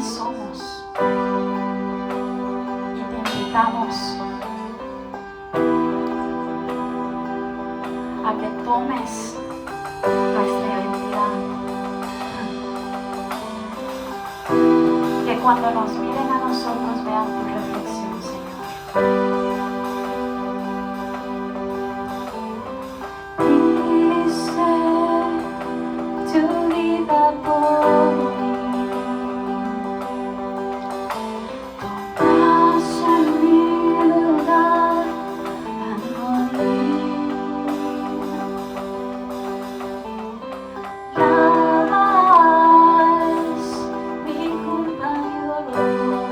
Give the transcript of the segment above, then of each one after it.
quiénes somos y te invitamos a que tomes nuestra identidad. Que cuando nos miren a nosotros vean tu reflexión, Señor. Tu vida por mí, tomaste mi lugar al morir. Lavas mi culpa y dolor.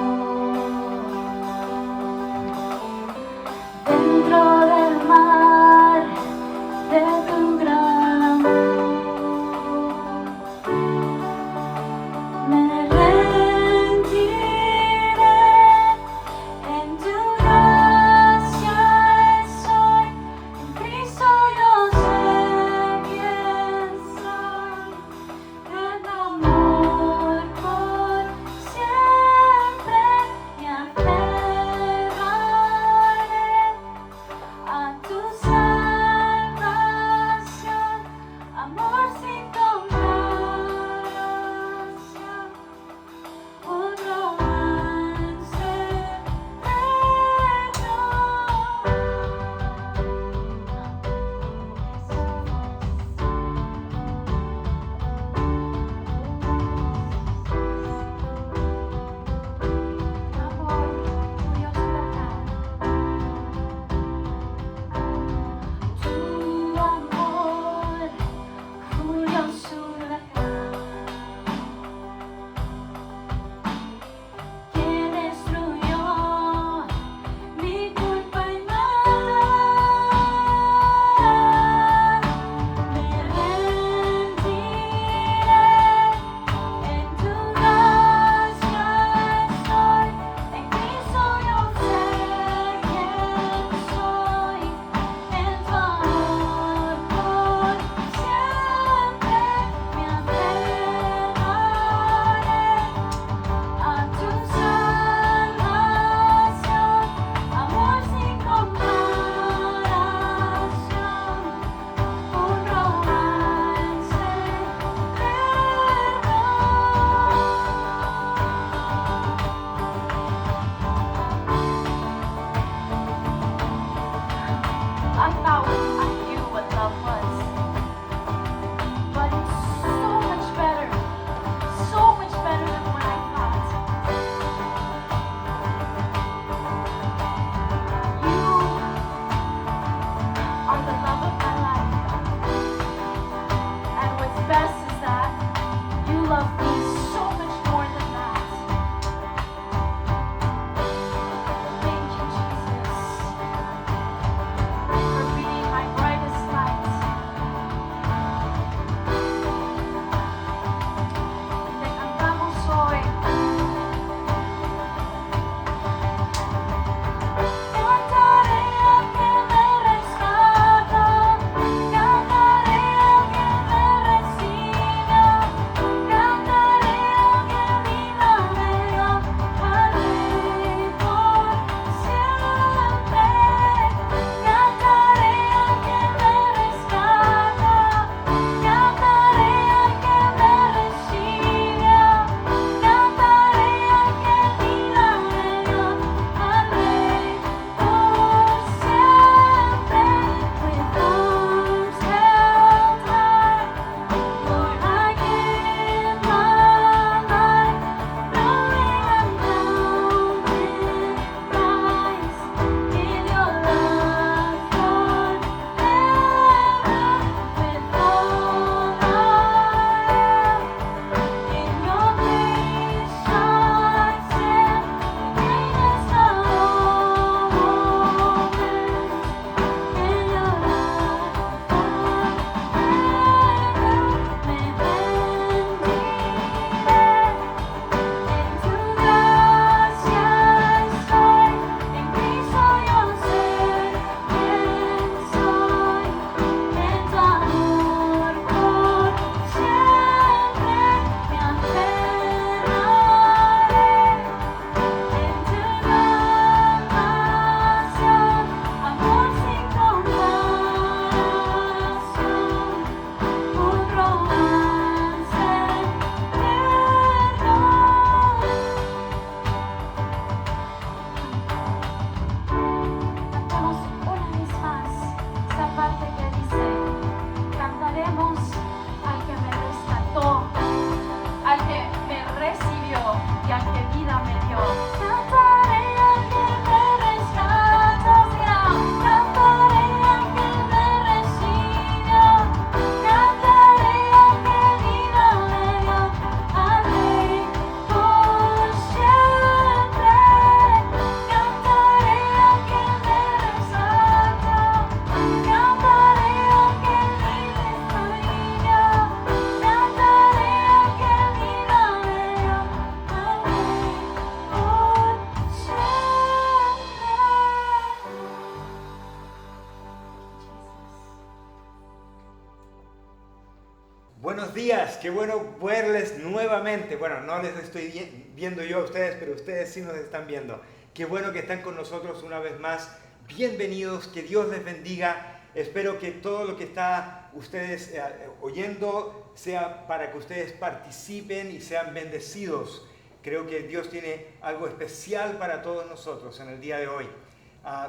qué bueno verles nuevamente. Bueno, no les estoy viendo yo a ustedes, pero ustedes sí nos están viendo. Qué bueno que están con nosotros una vez más. Bienvenidos, que Dios les bendiga. Espero que todo lo que está ustedes oyendo sea para que ustedes participen y sean bendecidos. Creo que Dios tiene algo especial para todos nosotros en el día de hoy.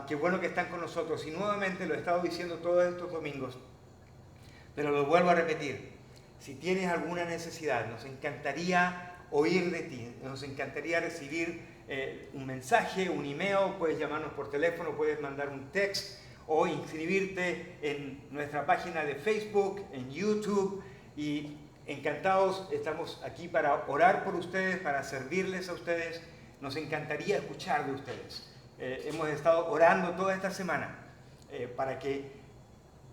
Qué bueno que están con nosotros. Y nuevamente lo he estado diciendo todos estos domingos, pero lo vuelvo a repetir. Si tienes alguna necesidad, nos encantaría oír de ti, nos encantaría recibir un mensaje, un email, puedes llamarnos por teléfono, puedes mandar un text o inscribirte en nuestra página de Facebook, en YouTube, y encantados, estamos aquí para orar por ustedes, para servirles a ustedes. Nos encantaría escuchar de ustedes. Hemos estado orando toda esta semana para que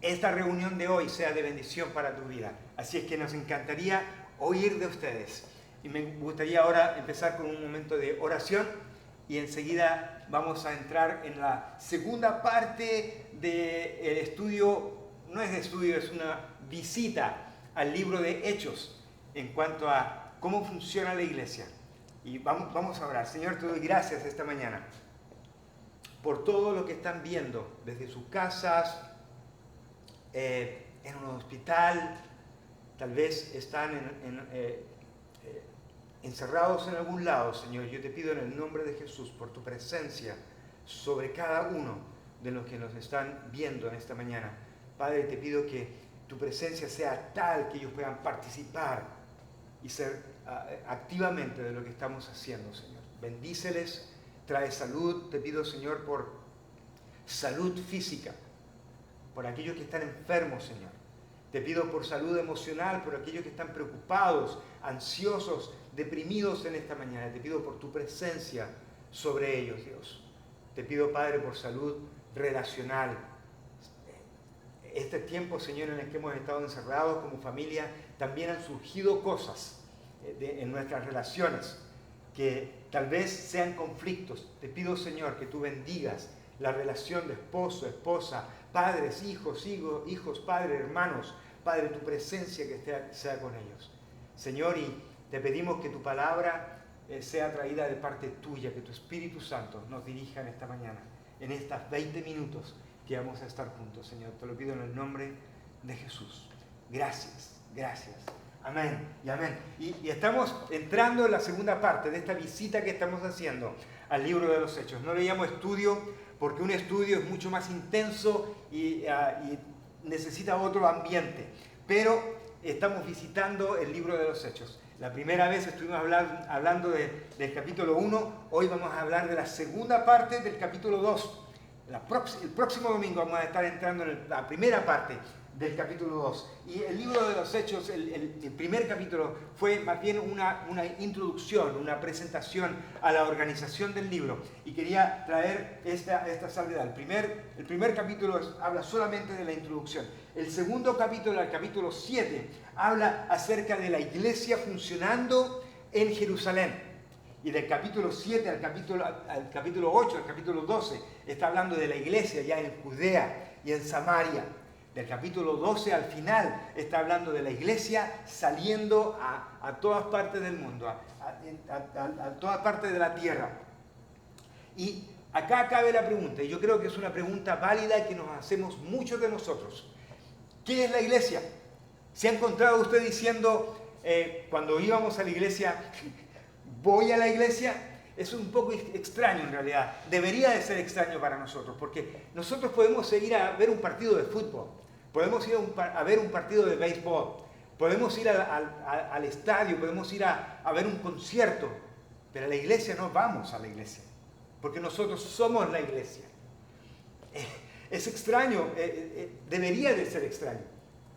esta reunión de hoy sea de bendición para tu vida. Así es que nos encantaría oír de ustedes. Y me gustaría ahora empezar con un momento de oración y enseguida vamos a entrar en la segunda parte del estudio. No es de estudio, es una visita al libro de Hechos en cuanto a cómo funciona la iglesia. Y vamos a orar. Señor, te doy gracias esta mañana por todo lo que están viendo desde sus casas, en un hospital, tal vez están encerrados en algún lado. Señor, yo te pido en el nombre de Jesús por tu presencia sobre cada uno de los que nos están viendo en esta mañana. Padre, te pido que tu presencia sea tal que ellos puedan participar y ser activamente de lo que estamos haciendo, Señor. Bendíceles, trae salud. Te pido, Señor, por salud física, por aquellos que están enfermos, Señor. Te pido por salud emocional, por aquellos que están preocupados, ansiosos, deprimidos en esta mañana. Te pido por tu presencia sobre ellos, Dios. Te pido, Padre, por salud relacional. Este tiempo, Señor, en el que hemos estado encerrados como familia, también han surgido cosas en nuestras relaciones que tal vez sean conflictos. Te pido, Señor, que tú bendigas la relación de esposo, esposa, padres, hijos, padres, hermanos. Padre, tu presencia que sea con ellos. Señor, y te pedimos que tu palabra sea traída de parte tuya, que tu Espíritu Santo nos dirija en esta mañana, en estas 20 minutos que vamos a estar juntos, Señor. Te lo pido en el nombre de Jesús. Gracias, gracias. Amén y amén. Y estamos entrando en la segunda parte de esta visita que estamos haciendo al libro de los Hechos. No le llamo estudio porque un estudio es mucho más intenso y necesita otro ambiente. Pero estamos visitando el libro de los Hechos. La primera vez estuvimos hablando del capítulo 1, hoy vamos a hablar de la segunda parte del capítulo 2. El próximo domingo vamos a estar entrando en la primera parte del capítulo 2. Y el libro de los Hechos, el primer capítulo, fue más bien una introducción, una presentación a la organización del libro. Y quería traer esta salvedad. El primer capítulo habla solamente de la introducción. El segundo capítulo, el capítulo 7, habla acerca de la iglesia funcionando en Jerusalén. Y del capítulo 7 al capítulo 8, al capítulo 12, está hablando de la iglesia ya en Judea y en Samaria. Del capítulo 12 al final está hablando de la iglesia saliendo a todas partes del mundo, a todas partes de la tierra. Y acá cabe la pregunta, y yo creo que es una pregunta válida que nos hacemos muchos de nosotros. ¿Qué es la iglesia? ¿Se ha encontrado usted diciendo, cuando íbamos a la iglesia, voy a la iglesia? Es un poco extraño en realidad. Debería de ser extraño para nosotros, porque nosotros podemos ir a ver un partido de fútbol, podemos ir a ver un partido de béisbol, podemos ir al estadio, podemos ir a ver un concierto, pero a la iglesia no vamos a la iglesia, porque nosotros somos la iglesia. Es extraño, debería de ser extraño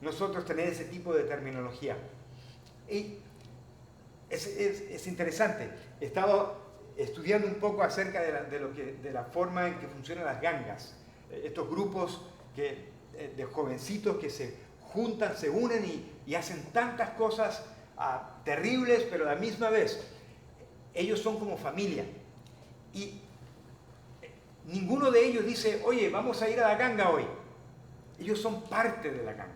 nosotros tener ese tipo de terminología. Y es interesante. He estado estudiando un poco acerca de la forma en que funcionan las gangas. Estos grupos de jovencitos que se juntan, se unen y hacen tantas cosas terribles, pero a la misma vez ellos son como familia. Y ninguno de ellos dice, oye, vamos a ir a la ganga hoy. Ellos son parte de la ganga.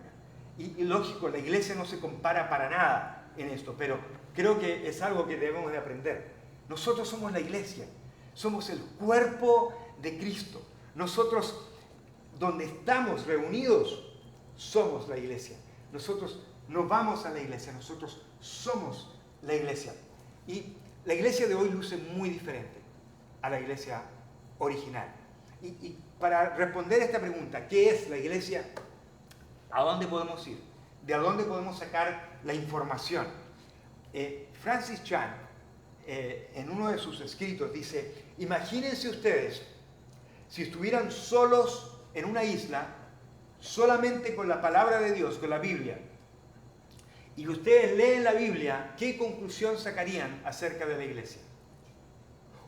Y lógico, la iglesia no se compara para nada en esto, pero creo que es algo que debemos de aprender. Nosotros somos la iglesia, somos el cuerpo de Cristo. Nosotros, donde estamos reunidos, somos la iglesia. Nosotros no vamos a la iglesia, nosotros somos la iglesia. Y la iglesia de hoy luce muy diferente a la iglesia original. Y para responder a esta pregunta, ¿qué es la iglesia? ¿A dónde podemos ir? ¿De dónde podemos sacar la información? Francis Chan, en uno de sus escritos, dice: imagínense ustedes si estuvieran solos en una isla, solamente con la palabra de Dios, con la Biblia, y ustedes leen la Biblia, ¿qué conclusión sacarían acerca de la iglesia?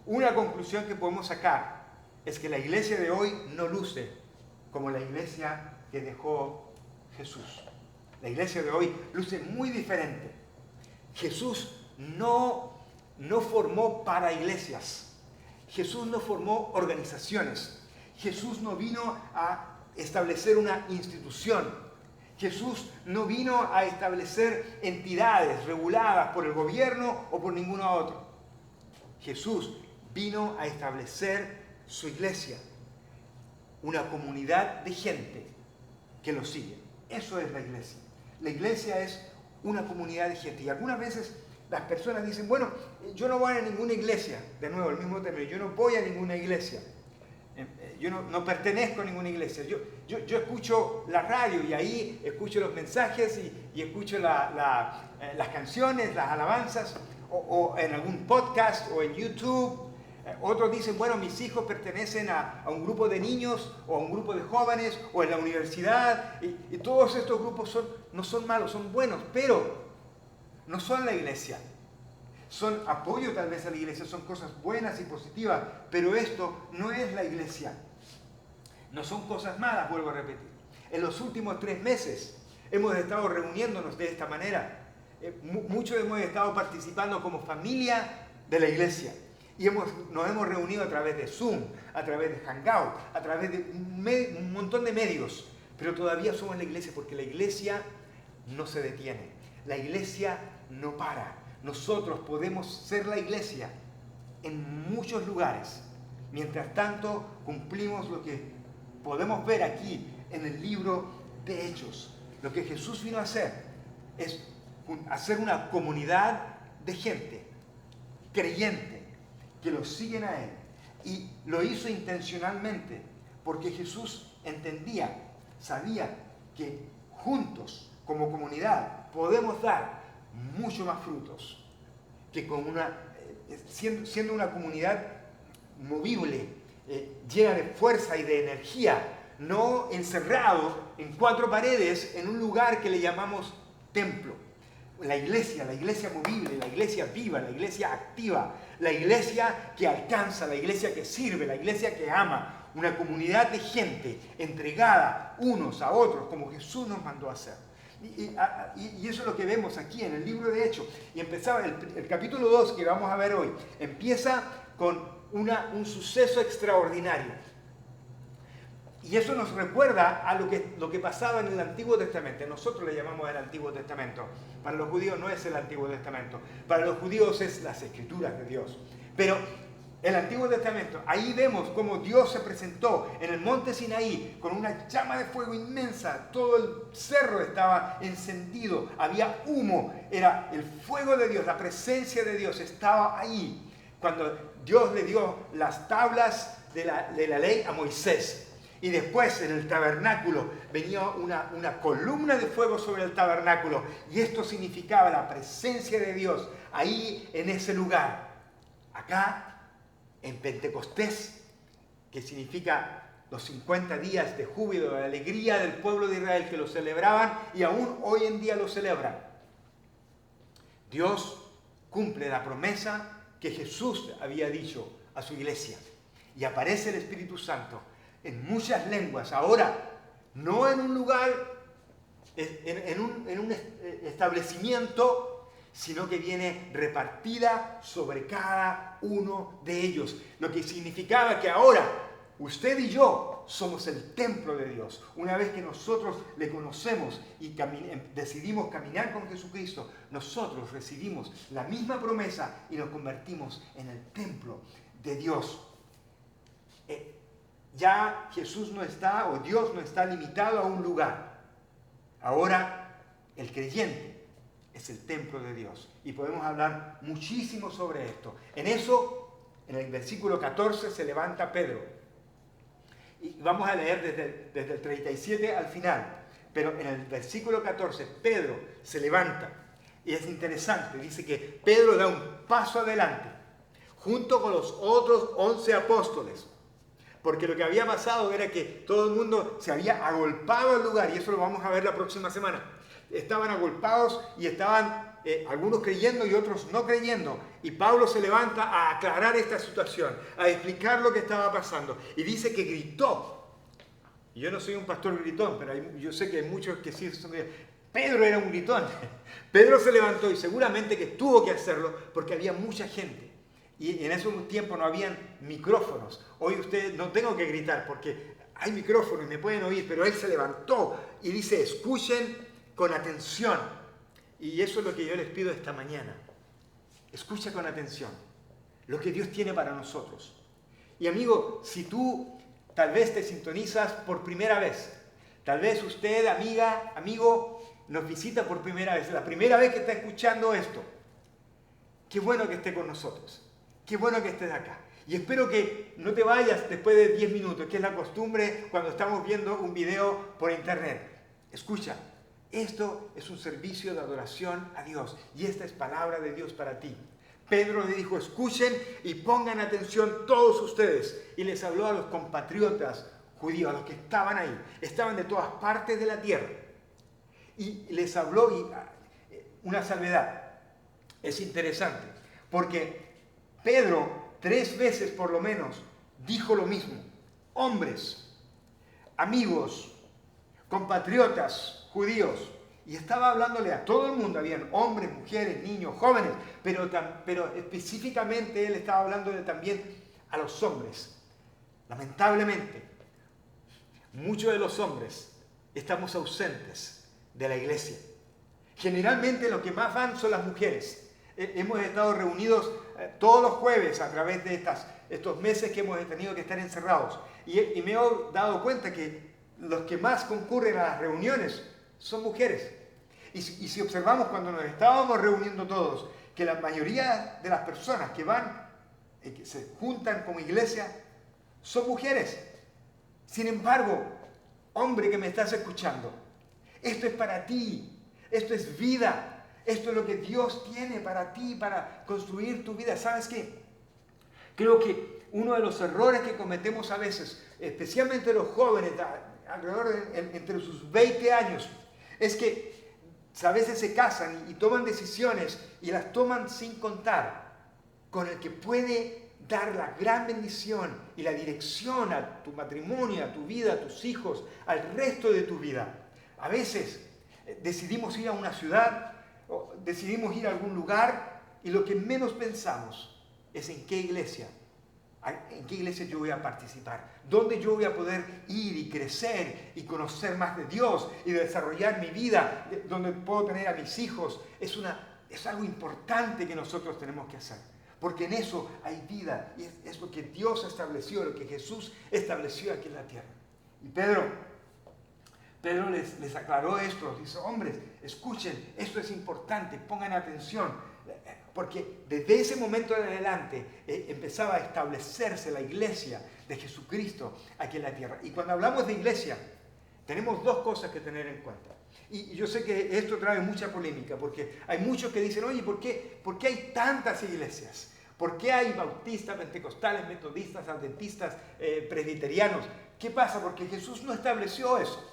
Una conclusión que podemos sacar es que la iglesia de hoy no luce como la iglesia que dejó Jesús. La iglesia de hoy luce muy diferente. Jesús no formó para iglesias. Jesús no formó organizaciones. Jesús no vino a establecer una institución. Jesús no vino a establecer entidades reguladas por el gobierno o por ninguno otro. Jesús vino a establecer su iglesia, una comunidad de gente que lo sigue. Eso es la iglesia. La iglesia es una comunidad de gente. Y algunas veces las personas dicen: bueno, yo no voy a ninguna iglesia. De nuevo, el mismo término: yo no voy a ninguna iglesia. Yo no pertenezco a ninguna iglesia. Yo escucho la radio y ahí escucho los mensajes y escucho las canciones, las alabanzas, o en algún podcast o en YouTube. Otros dicen: bueno, mis hijos pertenecen a un grupo de niños o a un grupo de jóvenes o en la universidad. Y todos estos grupos no son malos, son buenos, pero no son la iglesia. Son apoyo tal vez a la iglesia, son cosas buenas y positivas, pero esto no es la iglesia. No son cosas malas, vuelvo a repetir. En los últimos 3 meses hemos estado reuniéndonos de esta manera. Muchos hemos estado participando como familia de la iglesia. Y nos hemos reunido a través de Zoom, a través de Hangout, a través de un montón de medios. Pero todavía somos la iglesia, porque la iglesia no se detiene. La iglesia no para. Nosotros podemos ser la iglesia en muchos lugares. Mientras tanto, cumplimos lo que podemos ver aquí en el libro de Hechos. Lo que Jesús vino a hacer es hacer una comunidad de gente creyente que lo siguen a Él. Y lo hizo intencionalmente, porque Jesús entendía, sabía que juntos, como comunidad, podemos dar mucho más frutos que con siendo una comunidad movible, llena de fuerza y de energía, no encerrado en 4 paredes en un lugar que le llamamos templo. La iglesia movible, la iglesia viva, la iglesia activa, la iglesia que alcanza, la iglesia que sirve, la iglesia que ama, una comunidad de gente entregada unos a otros como Jesús nos mandó a hacer. Y eso es lo que vemos aquí en el libro de Hechos. Y empezaba el capítulo 2 que vamos a ver hoy. Empieza con un suceso extraordinario. Y eso nos recuerda a lo que pasaba en el Antiguo Testamento. Nosotros le llamamos el Antiguo Testamento. Para los judíos no es el Antiguo Testamento. Para los judíos es las Escrituras de Dios. Pero el Antiguo Testamento, ahí vemos cómo Dios se presentó en el monte Sinaí con una llama de fuego inmensa. Todo el cerro estaba encendido, había humo, era el fuego de Dios, la presencia de Dios estaba ahí. Cuando Dios le dio las tablas de la ley a Moisés. Y después en el tabernáculo venía una columna de fuego sobre el tabernáculo. Y esto significaba la presencia de Dios ahí en ese lugar. Acá en Pentecostés, que significa los 50 días de júbilo, de alegría del pueblo de Israel que lo celebraban y aún hoy en día lo celebran. Dios cumple la promesa que Jesús había dicho a su iglesia. Y aparece el Espíritu Santo en muchas lenguas. Ahora, no en un lugar, en un establecimiento, sino que viene repartida sobre cada uno de ellos. Lo que significaba que ahora Usted y yo somos el templo de Dios. Una vez que nosotros le conocemos y decidimos caminar con Jesucristo, nosotros recibimos la misma promesa y nos convertimos en el templo de Dios. Ya Jesús no está, o Dios no está limitado a un lugar. Ahora el creyente es el templo de Dios. Y podemos hablar muchísimo sobre esto. En eso, en el versículo 14, se levanta Pedro. Y vamos a leer desde el 37 al final. Pero en el versículo 14, Pedro se levanta. Y es interesante, dice que Pedro da un paso adelante, junto con los otros 11 apóstoles. Porque lo que había pasado era que todo el mundo se había agolpado al lugar, y eso lo vamos a ver la próxima semana. Estaban agolpados y estaban algunos creyendo y otros no creyendo. Y Pablo se levanta a aclarar esta situación, a explicar lo que estaba pasando. Y dice que gritó. Y yo no soy un pastor gritón, pero yo sé que hay muchos que sí son gritón. Pedro era un gritón. Pedro se levantó y seguramente que tuvo que hacerlo porque había mucha gente. Y en ese tiempo no habían micrófonos. Hoy ustedes no tengo que gritar porque hay micrófonos y me pueden oír, pero él se levantó y dice, escuchen con atención. Y eso es lo que yo les pido esta mañana. Escucha con atención lo que Dios tiene para nosotros. Y amigo, si tú tal vez te sintonizas por primera vez, tal vez usted, amiga, amigo, nos visita por primera vez, la primera vez que está escuchando esto, qué bueno que esté con nosotros. Qué bueno que estés acá. Y espero que no te vayas después de 10 minutos, que es la costumbre cuando estamos viendo un video por internet. Escucha, esto es un servicio de adoración a Dios y esta es palabra de Dios para ti. Pedro le dijo, escuchen y pongan atención todos ustedes. Y les habló a los compatriotas judíos, a los que estaban ahí. Estaban de todas partes de la tierra. Y les habló una salvedad. Es interesante, porque Pedro 3 veces por lo menos dijo lo mismo. Hombres, amigos, compatriotas, judíos. Y estaba hablándole a todo el mundo. Habían hombres, mujeres, niños, jóvenes. Pero específicamente él estaba hablando también a los hombres. Lamentablemente, muchos de los hombres estamos ausentes de la iglesia. Generalmente los que más van son las mujeres. Hemos estado reunidos todos los jueves a través de estos meses que hemos tenido que estar encerrados. Y me he dado cuenta que los que más concurren a las reuniones son mujeres. Y si observamos cuando nos estábamos reuniendo todos, que la mayoría de las personas que van, que se juntan como iglesia, son mujeres. Sin embargo, hombre que me estás escuchando, esto es para ti, esto es vida. Esto es lo que Dios tiene para ti, para construir tu vida. ¿Sabes qué? Creo que uno de los errores que cometemos a veces, especialmente los jóvenes, alrededor entre sus 20 años, es que a veces se casan y toman decisiones y las toman sin contar con el que puede dar la gran bendición y la dirección a tu matrimonio, a tu vida, a tus hijos, al resto de tu vida. A veces decidimos ir a una ciudad, decidimos ir a algún lugar y lo que menos pensamos es en qué iglesia yo voy a participar, dónde yo voy a poder ir y crecer y conocer más de Dios y desarrollar mi vida, donde puedo tener a mis hijos. Es algo importante que nosotros tenemos que hacer, porque en eso hay vida y es lo que Dios estableció, lo que Jesús estableció aquí en la tierra. Y Pedro les aclaró esto, dice, hombres, escuchen, esto es importante, pongan atención, porque desde ese momento en adelante empezaba a establecerse la iglesia de Jesucristo aquí en la tierra. Y cuando hablamos de iglesia, tenemos 2 cosas que tener en cuenta. Y yo sé que esto trae mucha polémica, porque hay muchos que dicen, oye, ¿por qué hay tantas iglesias? ¿Por qué hay bautistas, pentecostales, metodistas, adventistas, presbiterianos? ¿Qué pasa? Porque Jesús no estableció eso.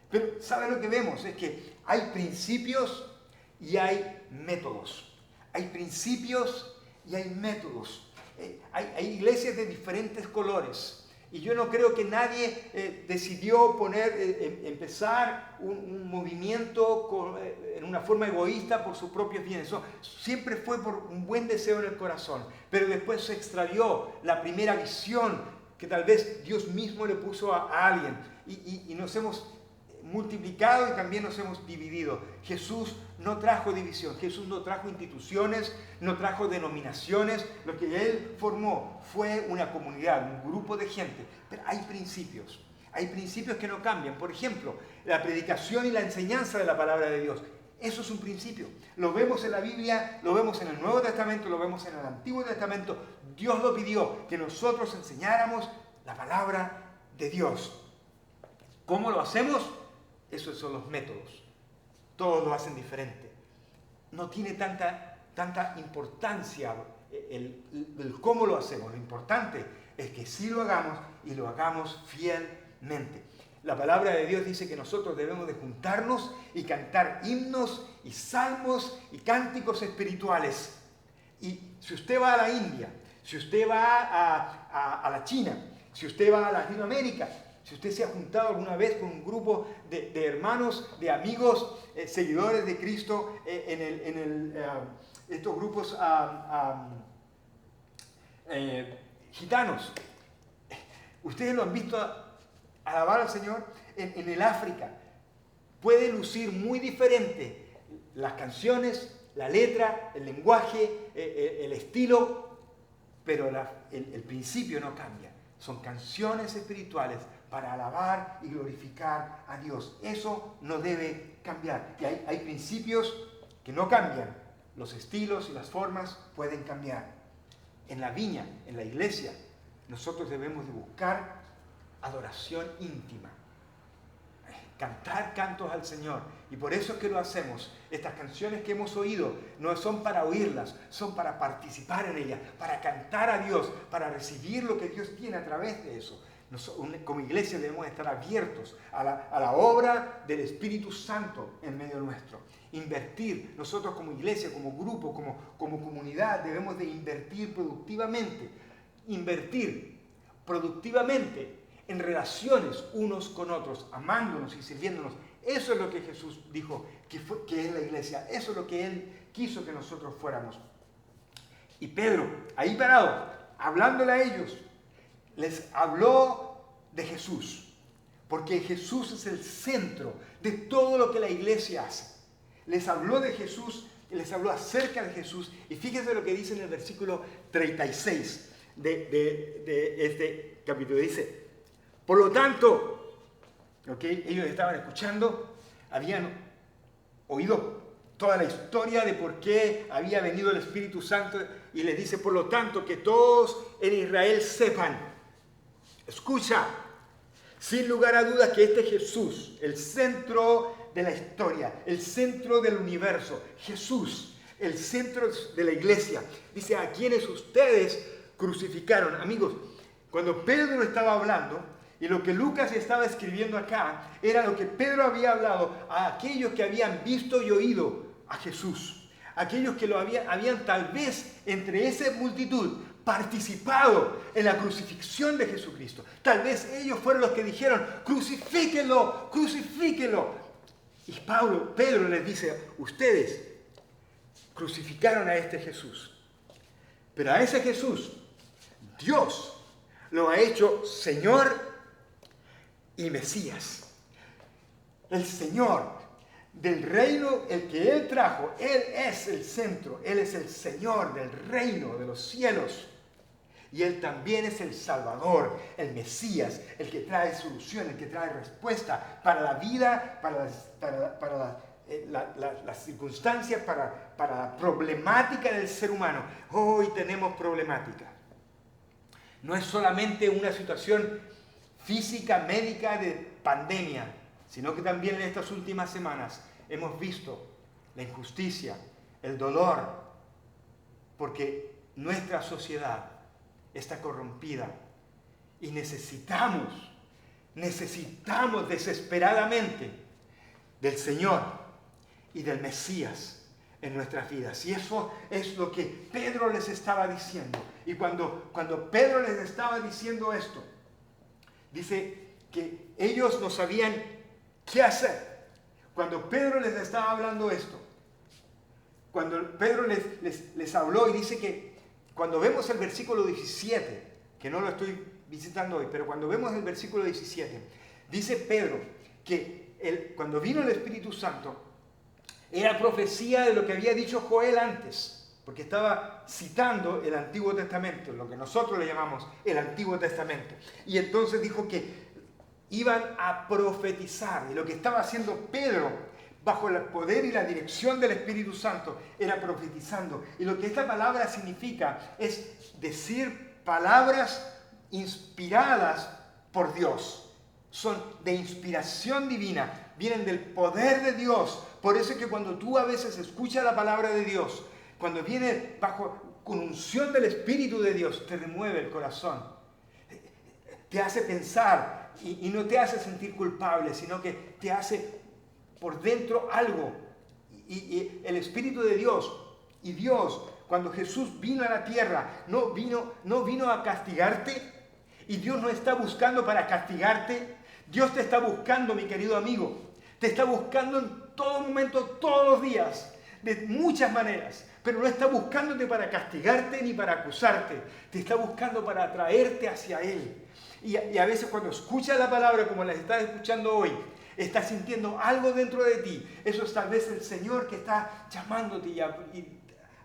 Pero ¿sabe lo que vemos? Es que hay principios y hay métodos. Hay principios y hay métodos. Hay iglesias de diferentes colores. Y yo no creo que nadie decidió empezar un movimiento en una forma egoísta por sus propios bienes. Eso siempre fue por un buen deseo en el corazón. Pero después se extravió la primera visión que tal vez Dios mismo le puso a alguien y nos hemos multiplicado y también nos hemos dividido. Jesús no trajo división, Jesús no trajo instituciones, no trajo denominaciones. Lo que Él formó fue una comunidad, un grupo de gente. Pero hay principios que no cambian. Por ejemplo, la predicación y la enseñanza de la palabra de Dios. Eso es un principio. Lo vemos en la Biblia, lo vemos en el Nuevo Testamento, lo vemos en el Antiguo Testamento. Dios lo pidió, que nosotros enseñáramos la palabra de Dios. ¿Cómo lo hacemos? Esos son los métodos. Todos lo hacen diferente. No tiene tanta importancia el cómo lo hacemos. Lo importante es que sí lo hagamos y lo hagamos fielmente. La palabra de Dios dice que nosotros debemos de juntarnos y cantar himnos y salmos y cánticos espirituales. Y si usted va a la India, si usted va a la China, si usted va a Latinoamérica, si usted se ha juntado alguna vez con un grupo de hermanos, de amigos, seguidores de Cristo, estos grupos gitanos, ustedes lo han visto alabar al Señor en el África. Puede lucir muy diferente las canciones, la letra, el lenguaje, el estilo, pero el principio no cambia. Son canciones espirituales para alabar y glorificar a Dios. Eso no debe cambiar. Y hay principios que no cambian. Los estilos y las formas pueden cambiar. En la viña, en la iglesia, nosotros debemos de buscar adoración íntima. Cantar cantos al Señor. Y por eso es que lo hacemos. Estas canciones que hemos oído no son para oírlas, son para participar en ellas, para cantar a Dios, para recibir lo que Dios tiene a través de eso. Como iglesia debemos estar abiertos a la obra del Espíritu Santo en medio nuestro. Invertir, nosotros como iglesia, como grupo, como comunidad, debemos de invertir productivamente. Invertir productivamente en relaciones unos con otros, amándonos y sirviéndonos. Eso es lo que Jesús dijo que es la iglesia. Eso es lo que Él quiso que nosotros fuéramos. Y Pedro, ahí parado, hablándole a ellos, les habló de Jesús, porque Jesús es el centro de todo lo que la iglesia hace. Les habló de Jesús, les habló acerca de Jesús, y fíjense lo que dice en el versículo 36 de este capítulo. Dice: por lo tanto, ellos estaban escuchando, habían oído toda la historia de por qué había venido el Espíritu Santo, y les dice: por lo tanto, que todos en Israel sepan. Escucha, sin lugar a dudas, que este Jesús, el centro de la historia, el centro del universo, Jesús, el centro de la iglesia, dice: a quienes ustedes crucificaron. Amigos, cuando Pedro estaba hablando, y lo que Lucas estaba escribiendo acá, era lo que Pedro había hablado a aquellos que habían visto y oído a Jesús, aquellos que lo habían tal vez entre esa multitud participado en la crucifixión de Jesucristo. Tal vez ellos fueron los que dijeron: crucifíquenlo, crucifíquenlo. Y Pedro les dice: ustedes crucificaron a este Jesús, pero a ese Jesús Dios lo ha hecho Señor y Mesías. El Señor del reino, el que Él trajo, Él es el centro, Él es el Señor del reino de los cielos. Y Él también es el Salvador, el Mesías, el que trae solución, el que trae respuesta para la vida, para las circunstancias, para la problemática del ser humano. Hoy tenemos problemática. No es solamente una situación física, médica, de pandemia, sino que también en estas últimas semanas hemos visto la injusticia, el dolor, porque nuestra sociedad está corrompida y necesitamos desesperadamente del Señor y del Mesías en nuestras vidas. Y eso es lo que Pedro les estaba diciendo. Y cuando Pedro les estaba diciendo esto, dice que ellos no sabían qué hacer. Cuando Pedro les estaba hablando esto, cuando Pedro les habló, y dice que cuando vemos el versículo 17, que no lo estoy visitando hoy, pero cuando vemos el versículo 17, dice Pedro que cuando vino el Espíritu Santo, era profecía de lo que había dicho Joel antes, porque estaba citando el Antiguo Testamento, lo que nosotros le llamamos el Antiguo Testamento. Y entonces dijo que iban a profetizar, y lo que estaba haciendo Pedro, bajo el poder y la dirección del Espíritu Santo, era profetizando. Y lo que esta palabra significa es decir palabras inspiradas por Dios. Son de inspiración divina, vienen del poder de Dios. Por eso es que cuando tú a veces escuchas la palabra de Dios, cuando viene con unción del Espíritu de Dios, te remueve el corazón, te hace pensar y no te hace sentir culpable, sino que te hace por dentro algo. Y el Espíritu de Dios, y Dios, cuando Jesús vino a la tierra, no vino a castigarte, y Dios no está buscando para castigarte. Dios te está buscando, mi querido amigo, te está buscando en todo momento, todos los días, de muchas maneras, pero no está buscándote para castigarte ni para acusarte, te está buscando para atraerte hacia Él. Y a veces cuando escuchas la palabra como la estás escuchando hoy, estás sintiendo algo dentro de ti. Eso es tal vez el Señor que está llamándote y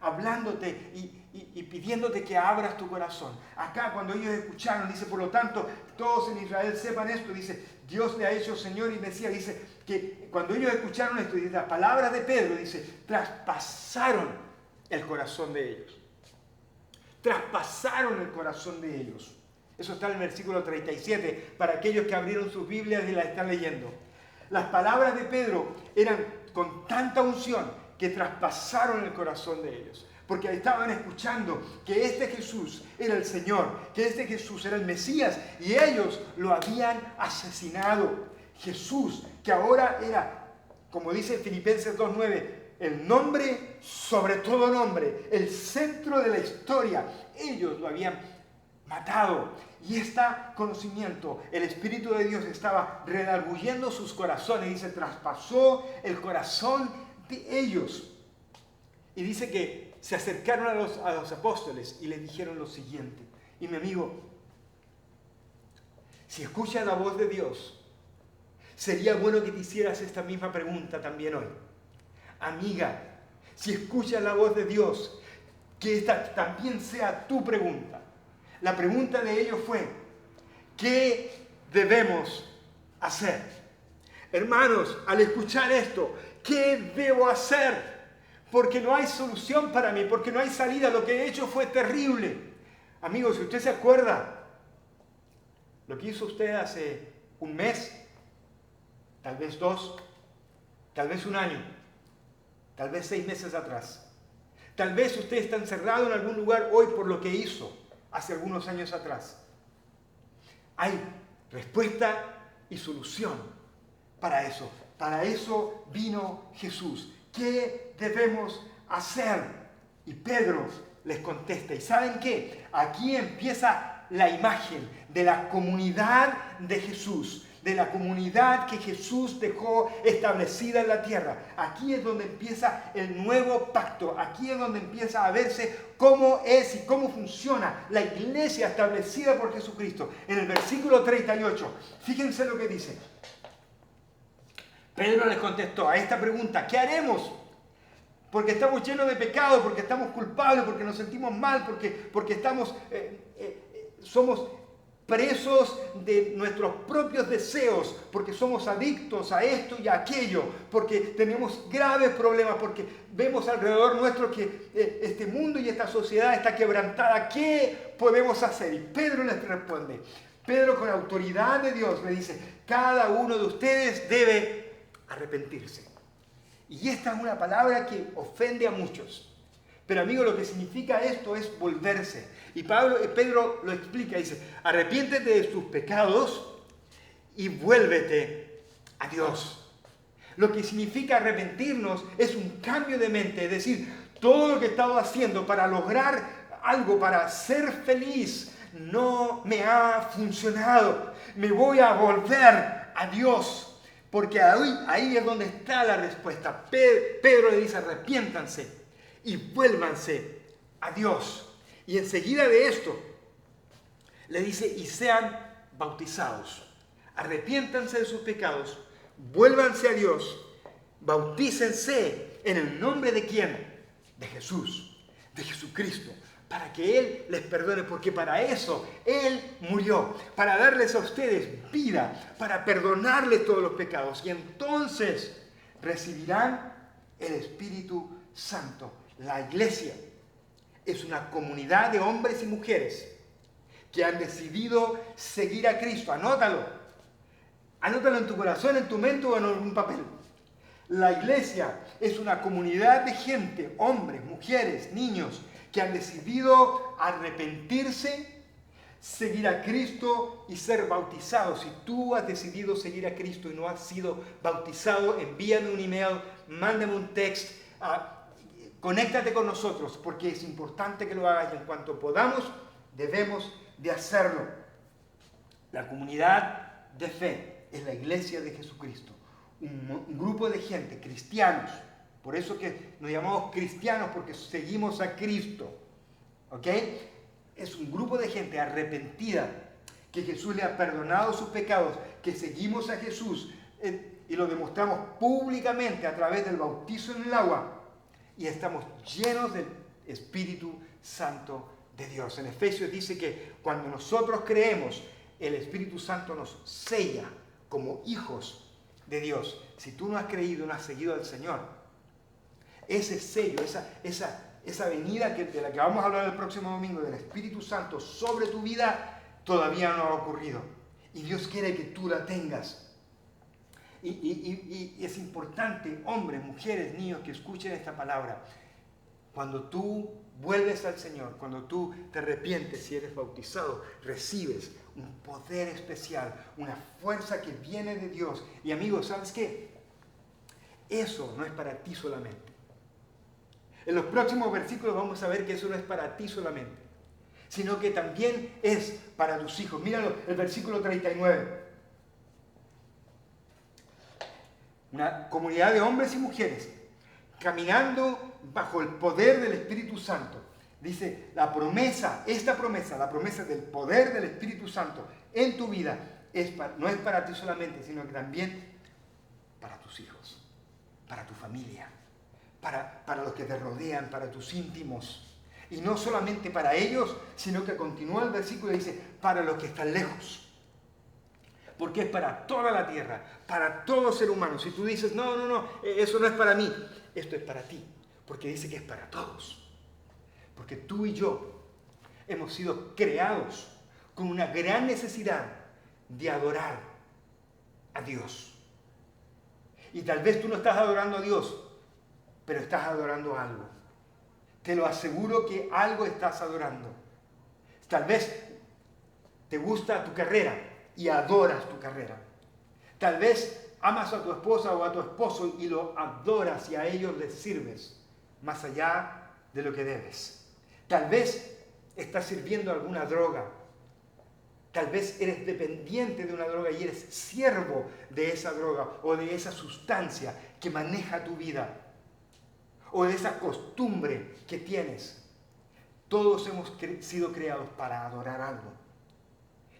hablándote y pidiéndote que abras tu corazón. Acá cuando ellos escucharon, dice, por lo tanto, todos en Israel sepan esto, dice, Dios le ha hecho Señor y Mesías. Dice que cuando ellos escucharon esto, dice, las palabras de Pedro, dice, traspasaron el corazón de ellos. Traspasaron el corazón de ellos. Eso está en el versículo 37, para aquellos que abrieron sus Biblias y la están leyendo. Las palabras de Pedro eran con tanta unción que traspasaron el corazón de ellos. Porque estaban escuchando que este Jesús era el Señor, que este Jesús era el Mesías, y ellos lo habían asesinado. Jesús, que ahora era, como dice Filipenses 2:9, el nombre sobre todo nombre, el centro de la historia. Ellos lo habían matado. Y este conocimiento, el Espíritu de Dios estaba redarguyendo sus corazones. Dice, traspasó el corazón de ellos. Y dice que se acercaron a los apóstoles y les dijeron lo siguiente. Y mi amigo, si escuchas la voz de Dios, sería bueno que te hicieras esta misma pregunta también hoy. Amiga, si escuchas la voz de Dios, que esta también sea tu pregunta. La pregunta de ellos fue, ¿qué debemos hacer? Hermanos, al escuchar esto, ¿qué debo hacer? Porque no hay solución para mí, porque no hay salida. Lo que he hecho fue terrible. Amigos, si usted se acuerda, lo que hizo usted hace un mes, tal vez 2, tal vez 1 año, tal vez 6 meses atrás. Tal vez usted está encerrado en algún lugar hoy por lo que hizo hace algunos años atrás. Hay respuesta y solución para eso. Para eso vino Jesús. ¿Qué debemos hacer? Y Pedro les contesta. ¿Y saben qué? Aquí empieza la imagen de la comunidad de Jesús, de la comunidad que Jesús dejó establecida en la tierra. Aquí es donde empieza el nuevo pacto. Aquí es donde empieza a verse cómo es y cómo funciona la iglesia establecida por Jesucristo. En el versículo 38, fíjense lo que dice. Pedro les contestó a esta pregunta, ¿qué haremos? Porque estamos llenos de pecado, porque estamos culpables, porque nos sentimos mal, porque estamos, somos presos de nuestros propios deseos, porque somos adictos a esto y a aquello, porque tenemos graves problemas, porque vemos alrededor nuestro que este mundo y esta sociedad está quebrantada. ¿Qué podemos hacer? Y Pedro les responde. Pedro, con autoridad de Dios, le dice, cada uno de ustedes debe arrepentirse. Y esta es una palabra que ofende a muchos. Pero amigo, lo que significa esto es volverse. Y Pedro lo explica, dice, arrepiéntete de tus pecados y vuélvete a Dios. Lo que significa arrepentirnos es un cambio de mente, es decir, todo lo que he estado haciendo para lograr algo, para ser feliz, no me ha funcionado. Me voy a volver a Dios. Porque ahí es donde está la respuesta. Pedro le dice, arrepiéntanse y vuélvanse a Dios. Y enseguida de esto, Le dice, y sean bautizados. Arrepiéntanse de sus pecados, vuélvanse a Dios, bautícense en el nombre de ¿quién? De Jesús, de Jesucristo, para que Él les perdone, porque para eso Él murió, para darles a ustedes vida, para perdonarles todos los pecados, y entonces recibirán el Espíritu Santo. La iglesia es una comunidad de hombres y mujeres que han decidido seguir a Cristo. Anótalo. Anótalo en tu corazón, en tu mente o en algún papel. La iglesia es una comunidad de gente, hombres, mujeres, niños, que han decidido arrepentirse, seguir a Cristo y ser bautizados. Si tú has decidido seguir a Cristo y no has sido bautizado, envíame un email, mándame un text, conéctate con nosotros, porque es importante que lo hagas y en cuanto podamos, debemos de hacerlo. La comunidad de fe es la iglesia de Jesucristo. Un grupo de gente, cristianos, por eso que nos llamamos cristianos, porque seguimos a Cristo, ¿ok? Es un grupo de gente arrepentida, que Jesús le ha perdonado sus pecados, que seguimos a Jesús y lo demostramos públicamente a través del bautizo en el agua y estamos llenos del Espíritu Santo de Dios. En Efesios dice que cuando nosotros creemos, el Espíritu Santo nos sella como hijos de Dios. Si tú no has creído, no has seguido al Señor, ese sello, esa venida de la que vamos a hablar el próximo domingo, del Espíritu Santo sobre tu vida, todavía no ha ocurrido. Y Dios quiere que tú la tengas. Y es importante, hombres, mujeres, niños, que escuchen esta palabra. Cuando tú vuelves al Señor, cuando tú te arrepientes y eres bautizado, recibes un poder especial, una fuerza que viene de Dios. Y amigos, ¿sabes qué? Eso no es para ti solamente. En los próximos versículos vamos a ver que eso no es para ti solamente, sino que también es para tus hijos. Míralo, el versículo 39. Una comunidad de hombres y mujeres caminando bajo el poder del Espíritu Santo. Dice, la promesa del poder del Espíritu Santo en tu vida no es para ti solamente, sino que también para tus hijos, para tu familia, para los que te rodean, para tus íntimos. Y no solamente para ellos, sino que continúa el versículo y dice, para los que están lejos. Porque es para toda la tierra, para todo ser humano. Si tú dices, no, eso no es para mí, esto es para ti, porque dice que es para todos. Porque tú y yo hemos sido creados con una gran necesidad de adorar a Dios. Y tal vez tú no estás adorando a Dios, pero estás adorando algo. Te lo aseguro que algo estás adorando. Tal vez te gusta tu carrera y adoras tu carrera. Tal vez amas a tu esposa o a tu esposo y lo adoras y a ellos les sirves más allá de lo que debes. Tal vez estás sirviendo alguna droga. Tal vez eres dependiente de una droga y eres siervo de esa droga o de esa sustancia que maneja tu vida o de esa costumbre que tienes. Todos hemos sido creados para adorar algo.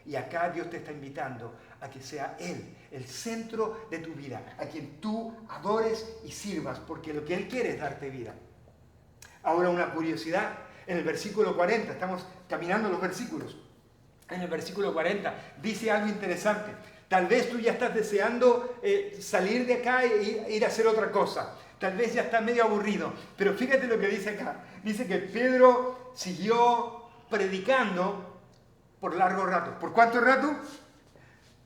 Y acá Dios te está invitando a que sea Él el centro de tu vida, a quien tú adores y sirvas, porque lo que Él quiere es darte vida. Ahora una curiosidad, en el versículo 40, estamos caminando los versículos, en el versículo 40 dice algo interesante. Tal vez tú ya estás deseando salir de acá e ir a hacer otra cosa. Tal vez ya estás medio aburrido, pero fíjate lo que dice acá. Dice que Pedro siguió predicando por largo rato. ¿Por cuánto rato?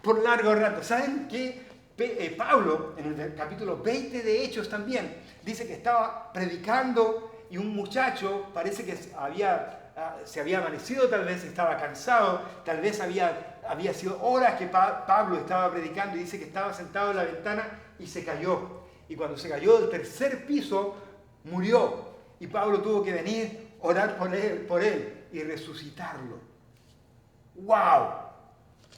Por largo rato. ¿Saben qué? Pablo, en el capítulo 20 de Hechos también, dice que estaba predicando y un muchacho, parece que se había amanecido, tal vez estaba cansado, tal vez había sido horas que Pablo estaba predicando y dice que estaba sentado en la ventana y se cayó. Y cuando se cayó del tercer piso, murió. Y Pablo tuvo que venir, orar por él y resucitarlo. ¡Wow!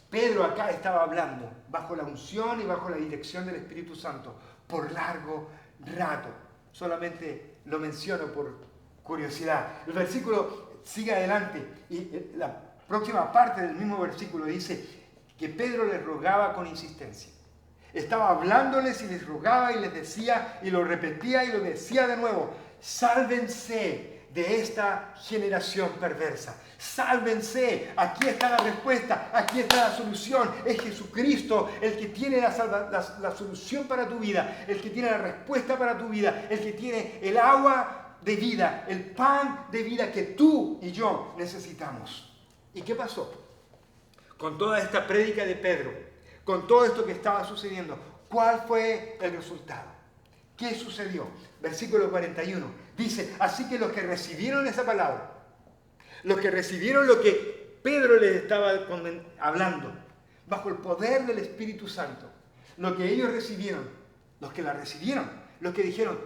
Pedro acá estaba hablando bajo la unción y bajo la dirección del Espíritu Santo por largo rato. Solamente lo menciono por curiosidad. El versículo sigue adelante y próxima parte del mismo versículo dice que Pedro les rogaba con insistencia. Estaba hablándoles y les rogaba y les decía y lo repetía y lo decía de nuevo: sálvense de esta generación perversa. Sálvense, aquí está la respuesta, aquí está la solución. Es Jesucristo el que tiene la solución para tu vida, el que tiene la respuesta para tu vida, el que tiene el agua de vida, el pan de vida que tú y yo necesitamos. ¿Y qué pasó? Con toda esta prédica de Pedro, con todo esto que estaba sucediendo, ¿cuál fue el resultado? ¿Qué sucedió? Versículo 41 dice: así que los que recibieron esa palabra, los que recibieron lo que Pedro les estaba hablando, bajo el poder del Espíritu Santo, lo que ellos recibieron, los que la recibieron, los que dijeron: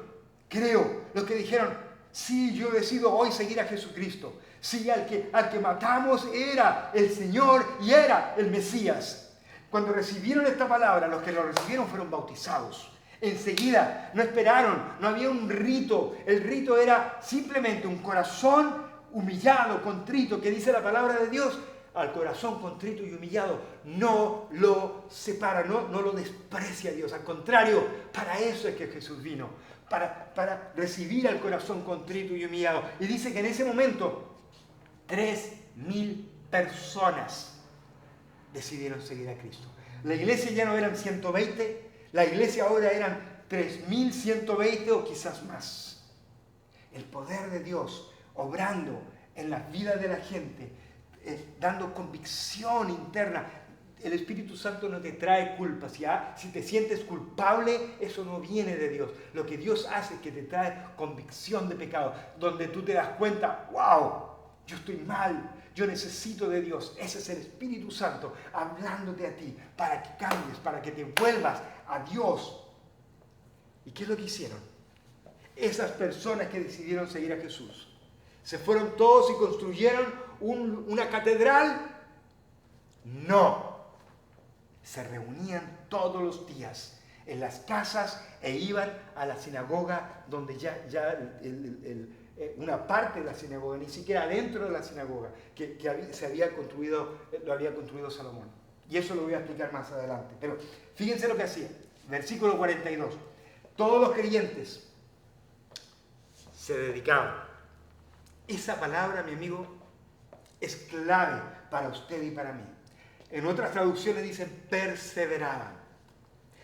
creo, los que dijeron: sí, yo decido hoy seguir a Jesucristo. Sí, al que matamos era el Señor y era el Mesías. Cuando recibieron esta palabra, los que lo recibieron fueron bautizados. Enseguida, no esperaron, no había un rito. El rito era simplemente un corazón humillado, contrito, que dice la palabra de Dios. Al corazón contrito y humillado no lo separa, no lo desprecia Dios. Al contrario, para eso es que Jesús vino, para recibir al corazón contrito y humillado. Y dice que en ese momento 3.000 personas decidieron seguir a Cristo. La iglesia ya no eran 120, la iglesia ahora eran 3.120 o quizás más. El poder de Dios obrando en las vidas de la gente, dando convicción interna. El Espíritu Santo no te trae culpa. Si te sientes culpable, eso no viene de Dios. Lo que Dios hace es que te trae convicción de pecado, donde tú te das cuenta: wow, yo estoy mal, yo necesito de Dios. Ese es el Espíritu Santo hablándote a ti para que cambies, para que te vuelvas a Dios. ¿Y qué es lo que hicieron? Esas personas que decidieron seguir a Jesús se fueron todos y construyeron una catedral. No, se reunían todos los días en las casas e iban a la sinagoga, donde una parte de la sinagoga, ni siquiera dentro de la sinagoga, que lo había construido Salomón. Y eso lo voy a explicar más adelante. Pero fíjense lo que hacía. Versículo 42. Todos los creyentes se dedicaban. Esa palabra, mi amigo, es clave para usted y para mí. En otras traducciones dicen perseveraban.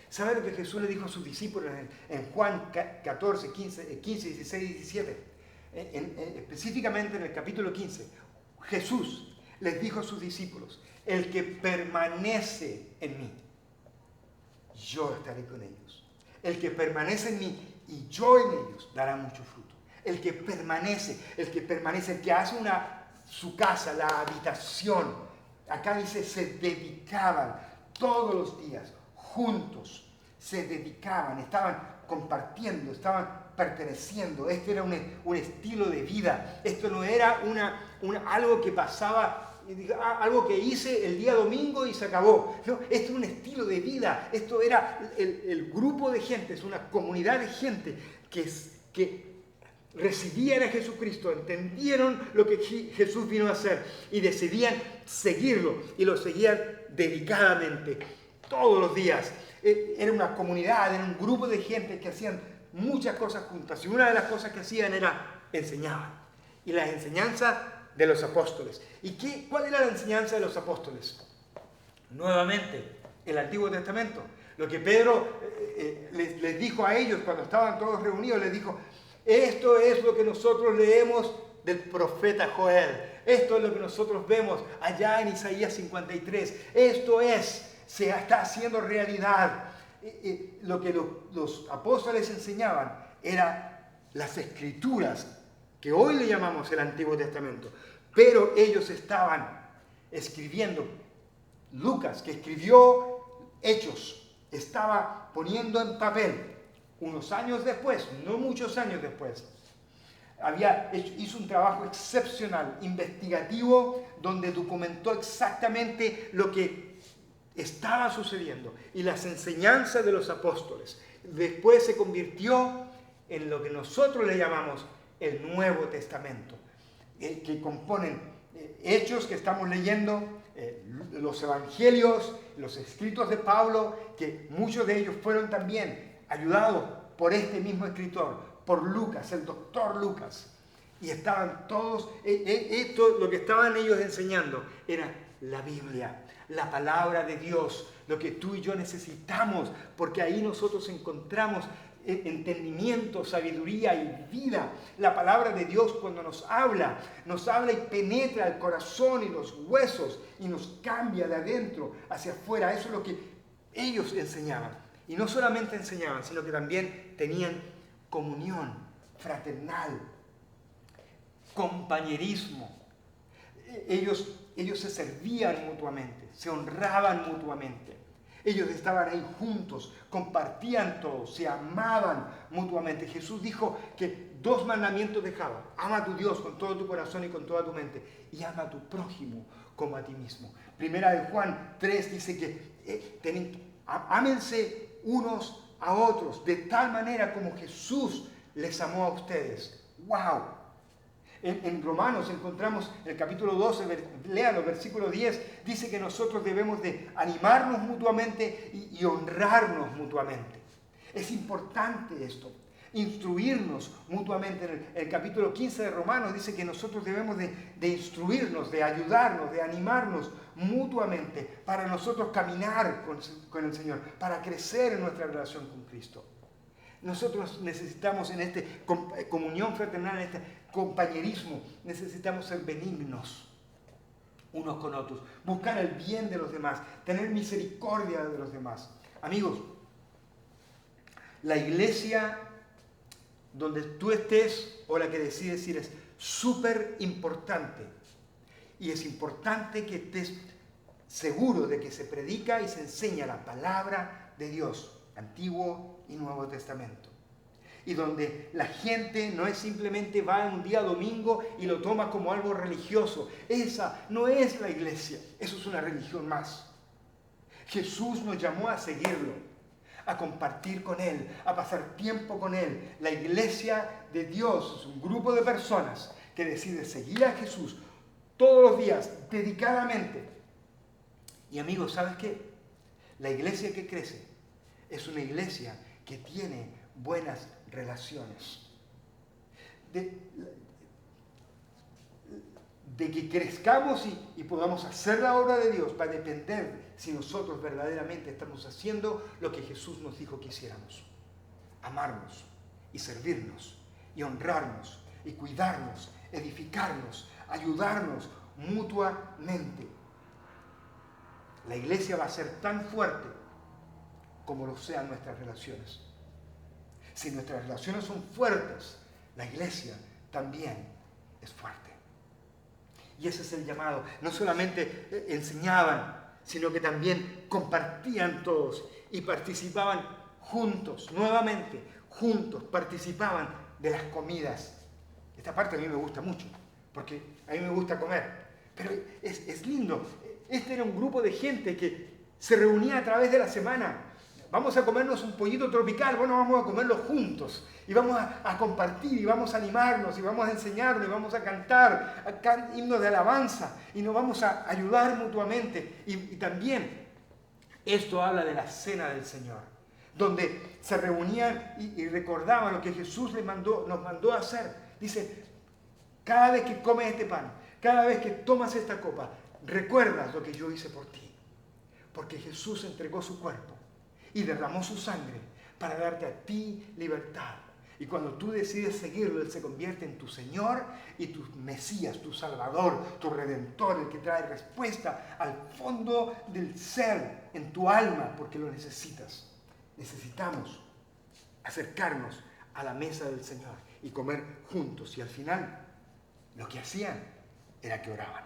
¿Sabe lo que Jesús le dijo a sus discípulos en Juan 14, 15, 16 y 17? Específicamente en el capítulo 15, Jesús les dijo a sus discípulos: el que permanece en mí, yo estaré con ellos. El que permanece en mí y yo en ellos, dará mucho fruto. El que permanece, el que hace su casa, la habitación. Acá dice, se dedicaban todos los días, juntos, se dedicaban, estaban compartiendo, estaban perteneciendo. Este era un estilo de vida. Esto no era algo que pasaba, algo que hice el día domingo y se acabó. No, esto es un estilo de vida. Esto era el grupo de gente, es una comunidad de gente que recibían a Jesucristo, entendieron lo que Jesús vino a hacer y decidían seguirlo, y lo seguían dedicadamente todos los días. Era una comunidad, era un grupo de gente que hacían muchas cosas juntas, y una de las cosas que hacían era enseñaban. Y la enseñanza de los apóstoles. ¿Y cuál era la enseñanza de los apóstoles? Nuevamente, el Antiguo Testamento. Lo que Pedro les dijo a ellos cuando estaban todos reunidos, les dijo: esto es lo que nosotros leemos del profeta Joel. Esto es lo que nosotros vemos allá en Isaías 53. Esto se está haciendo realidad. Lo que los apóstoles enseñaban era las escrituras, que hoy le llamamos el Antiguo Testamento. Pero ellos estaban escribiendo. Lucas, que escribió Hechos, estaba poniendo en papel, unos años después, no muchos años después, hizo un trabajo excepcional, investigativo, donde documentó exactamente lo que estaba sucediendo y las enseñanzas de los apóstoles. Después se convirtió en lo que nosotros le llamamos el Nuevo Testamento, que componen hechos que estamos leyendo, los evangelios, los escritos de Pablo, que muchos de ellos fueron también ayudados por este mismo escritor, por Lucas, el doctor Lucas. Y estaban todos, esto, lo que estaban ellos enseñando era la Biblia, la palabra de Dios, lo que tú y yo necesitamos, porque ahí nosotros encontramos entendimiento, sabiduría y vida. La palabra de Dios cuando nos habla y penetra el corazón y los huesos y nos cambia de adentro hacia afuera. Eso es lo que ellos enseñaban. Y no solamente enseñaban, sino que también tenían comunión fraternal, compañerismo. Ellos se servían mutuamente, se honraban mutuamente. Ellos estaban ahí juntos, compartían todo, se amaban mutuamente. Jesús dijo que 2 mandamientos dejaba. Ama a tu Dios con todo tu corazón y con toda tu mente. Y ama a tu prójimo como a ti mismo. Primera de Juan 3 dice que ámense unos a otros de tal manera como Jesús les amó a ustedes. ¡Wow! En Romanos encontramos en el capítulo 12, léalo, versículo 10, dice que nosotros debemos de animarnos mutuamente y honrarnos mutuamente. Es importante esto, instruirnos mutuamente. En el capítulo 15 de Romanos dice que nosotros debemos de instruirnos, de ayudarnos, de animarnos mutuamente para nosotros caminar con el Señor, para crecer en nuestra relación con Cristo. Nosotros necesitamos en esta comunión fraternal, en este compañerismo, necesitamos ser benignos unos con otros, buscar el bien de los demás, tener misericordia de los demás. Amigos, la iglesia donde tú estés o la que decides ir es súper importante. Y es importante que estés seguro de que se predica y se enseña la palabra de Dios, Antiguo y Nuevo Testamento. Y donde la gente no es simplemente va un día domingo y lo toma como algo religioso. Esa no es la iglesia, eso es una religión más. Jesús nos llamó a seguirlo, a compartir con Él, a pasar tiempo con Él. La iglesia de Dios es un grupo de personas que decide seguir a Jesús todos los días, dedicadamente. Y amigos, ¿sabes qué? La iglesia que crece es una iglesia que tiene buenas relaciones. De que crezcamos y podamos hacer la obra de Dios va a depender si nosotros verdaderamente estamos haciendo lo que Jesús nos dijo que hiciéramos. Amarnos y servirnos y honrarnos y cuidarnos, edificarnos, ayudarnos mutuamente. La iglesia va a ser tan fuerte como lo sean nuestras relaciones. Si nuestras relaciones son fuertes, la iglesia también es fuerte. Y ese es el llamado. No solamente enseñaban, sino que también compartían todos y participaban juntos, nuevamente, juntos, participaban de las comidas. Esta parte a mí me gusta mucho, porque a mí me gusta comer. Pero es lindo. Este era un grupo de gente que se reunía a través de la semana. Vamos a comernos un pollito tropical, bueno, vamos a comerlo juntos. Y vamos a compartir, y vamos a animarnos, y vamos a enseñarnos, y vamos a cantar himnos de alabanza, y nos vamos a ayudar mutuamente. Y también esto habla de la cena del Señor, donde se reunían y recordaban lo que Jesús nos mandó a hacer. Dice, cada vez que comes este pan, cada vez que tomas esta copa, recuerdas lo que yo hice por ti. Porque Jesús entregó su cuerpo y derramó su sangre para darte a ti libertad. Y cuando tú decides seguirlo, Él se convierte en tu Señor y tu Mesías, tu Salvador, tu Redentor, el que trae respuesta al fondo del ser, en tu alma, porque lo necesitas. Necesitamos acercarnos a la mesa del Señor y comer juntos. Y al final, lo que hacían era que oraban.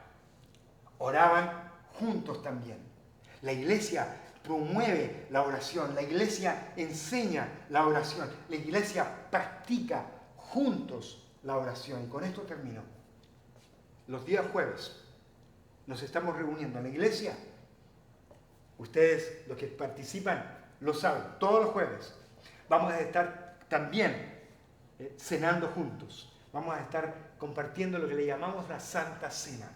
Oraban juntos también. La iglesia promueve la oración, la iglesia enseña la oración, la iglesia practica juntos la oración. Y con esto termino. Los días jueves nos estamos reuniendo en la iglesia. Ustedes, los que participan, lo saben, todos los jueves. Vamos a estar también cenando juntos. Vamos a estar compartiendo lo que le llamamos la Santa Cena.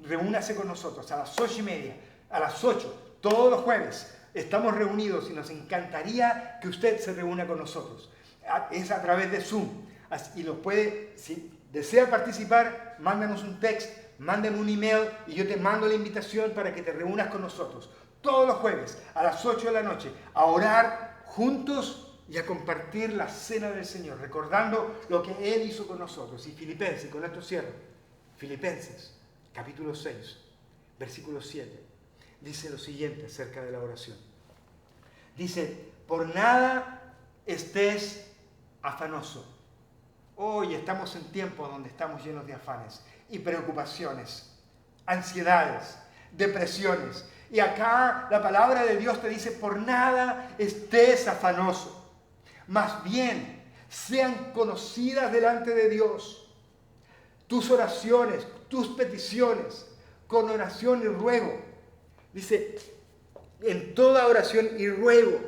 reúnase con nosotros a las 8:30, a las 8, todos los jueves. Estamos reunidos y nos encantaría que usted se reúna con nosotros. Es a través de Zoom. Y lo puede, si desea participar, mándanos un text, mándame un email y yo te mando la invitación para que te reúnas con nosotros. Todos los jueves a las 8 de la noche a orar juntos y a compartir la cena del Señor, recordando lo que Él hizo con nosotros. Y Filipenses, con esto cierro. Filipenses, capítulo 6, versículo 7, dice lo siguiente acerca de la oración. Dice, por nada estés afanoso. Hoy estamos en tiempos donde estamos llenos de afanes y preocupaciones, ansiedades, depresiones. Y acá la palabra de Dios te dice, por nada estés afanoso. Más bien, sean conocidas delante de Dios tus oraciones, tus peticiones, con oración y ruego. Dice, en toda oración y ruego,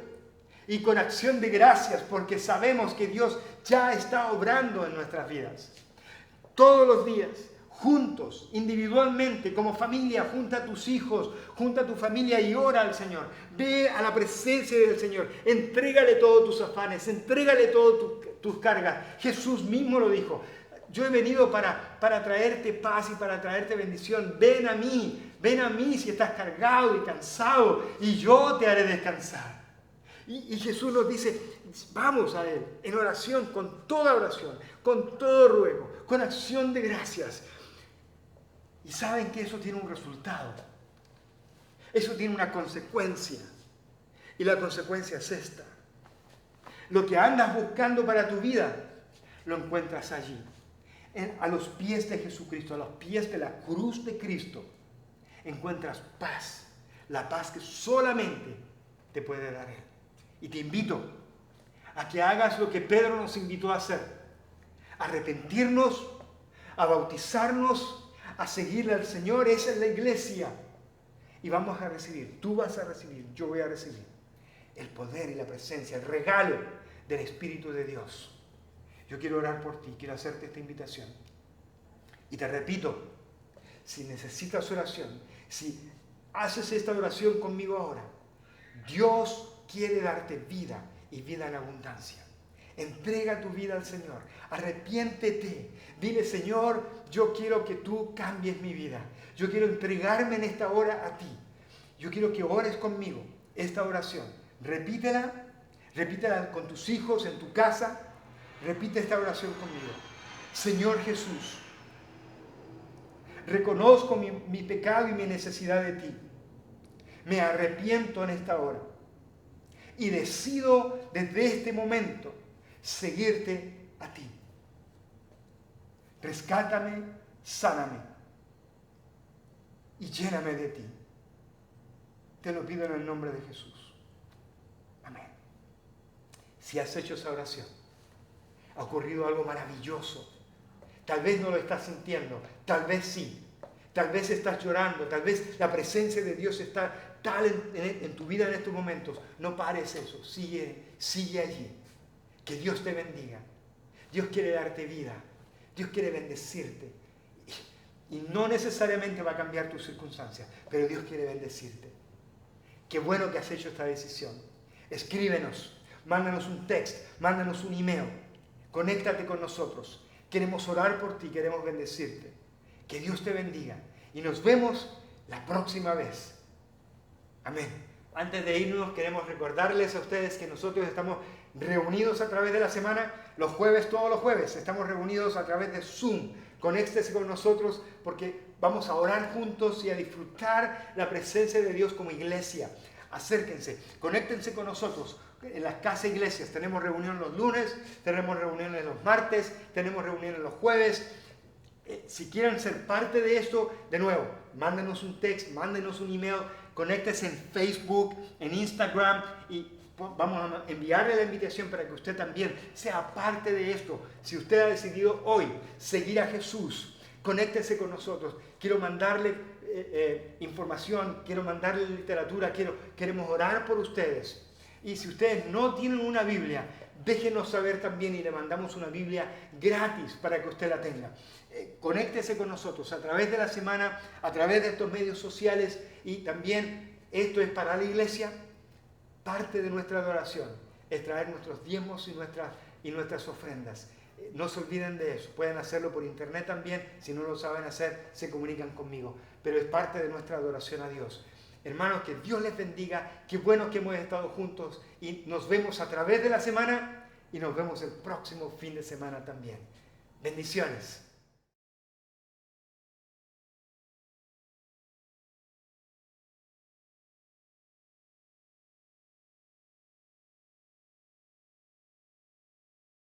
y con acción de gracias, porque sabemos que Dios ya está obrando en nuestras vidas. Todos los días, juntos, individualmente, como familia, junta a tus hijos, junta a tu familia y ora al Señor. Ve a la presencia del Señor, entrégale todos tus afanes, entrégale todas tus cargas. Jesús mismo lo dijo. Yo he venido para traerte paz y para traerte bendición. Ven a mí si estás cargado y cansado, y yo te haré descansar. Y Jesús nos dice, vamos a Él en oración, con todo ruego, con acción de gracias. Y saben que eso tiene un resultado. Eso tiene una consecuencia. Y la consecuencia es esta. Lo que andas buscando para tu vida, lo encuentras allí. A los pies de Jesucristo, a los pies de la cruz de Cristo, encuentras paz. La paz que solamente te puede dar Él. Y te invito a que hagas lo que Pedro nos invitó a hacer. A arrepentirnos, a bautizarnos, a seguirle al Señor. Esa es la iglesia. Y vamos a recibir, tú vas a recibir, yo voy a recibir el poder y la presencia, el regalo del Espíritu de Dios. Yo quiero orar por ti, quiero hacerte esta invitación. Y te repito, si necesitas oración, si haces esta oración conmigo ahora, Dios quiere darte vida y vida en abundancia. Entrega tu vida al Señor. Arrepiéntete. Dile, Señor, yo quiero que tú cambies mi vida. Yo quiero entregarme en esta hora a ti. Yo quiero que ores conmigo esta oración. Repítela con tus hijos en tu casa. Repite esta oración conmigo. Señor Jesús, reconozco mi pecado y mi necesidad de ti. Me arrepiento en esta hora. Y decido desde este momento seguirte a ti. Rescátame, sáname y lléname de ti. Te lo pido en el nombre de Jesús. Amén. Si has hecho esa oración, ha ocurrido algo maravilloso. Tal vez no lo estás sintiendo, tal vez sí. Tal vez estás llorando, tal vez la presencia de Dios está tal en tu vida en estos momentos. No pares eso, sigue allí. Que Dios te bendiga. Dios quiere darte vida. Dios quiere bendecirte. Y no necesariamente va a cambiar tus circunstancias, pero Dios quiere bendecirte. Qué bueno que has hecho esta decisión. Escríbenos, mándanos un text, mándanos un email. Conéctate con nosotros. Queremos orar por ti, queremos bendecirte. Que Dios te bendiga. Y nos vemos la próxima vez. Amén. Antes de irnos, queremos recordarles a ustedes que nosotros estamos reunidos a través de la semana, los jueves, todos los jueves. Estamos reunidos a través de Zoom. Conéctese con nosotros porque vamos a orar juntos y a disfrutar la presencia de Dios como iglesia. Acérquense, conéctense con nosotros. En las casas iglesias tenemos reunión los lunes, tenemos reuniones los martes, tenemos reuniones los jueves. Si quieren ser parte de esto, de nuevo, mándenos un text, mándenos un email, conéctese en Facebook, en Instagram y vamos a enviarle la invitación para que usted también sea parte de esto. Si usted ha decidido hoy seguir a Jesús, conéctese con nosotros. Quiero mandarle información, quiero mandarle literatura, queremos orar por ustedes. Y si ustedes no tienen una Biblia, déjenos saber también y le mandamos una Biblia gratis para que usted la tenga. conéctese con nosotros a través de la semana, a través de estos medios sociales, y también esto es para la iglesia. Parte de nuestra adoración es traer nuestros diezmos y nuestras ofrendas. No se olviden de eso. Pueden hacerlo por internet también. Si no lo saben hacer, se comunican conmigo. Pero es parte de nuestra adoración a Dios. Hermanos, que Dios les bendiga. Qué bueno que hemos estado juntos y nos vemos a través de la semana y nos vemos el próximo fin de semana también. Bendiciones.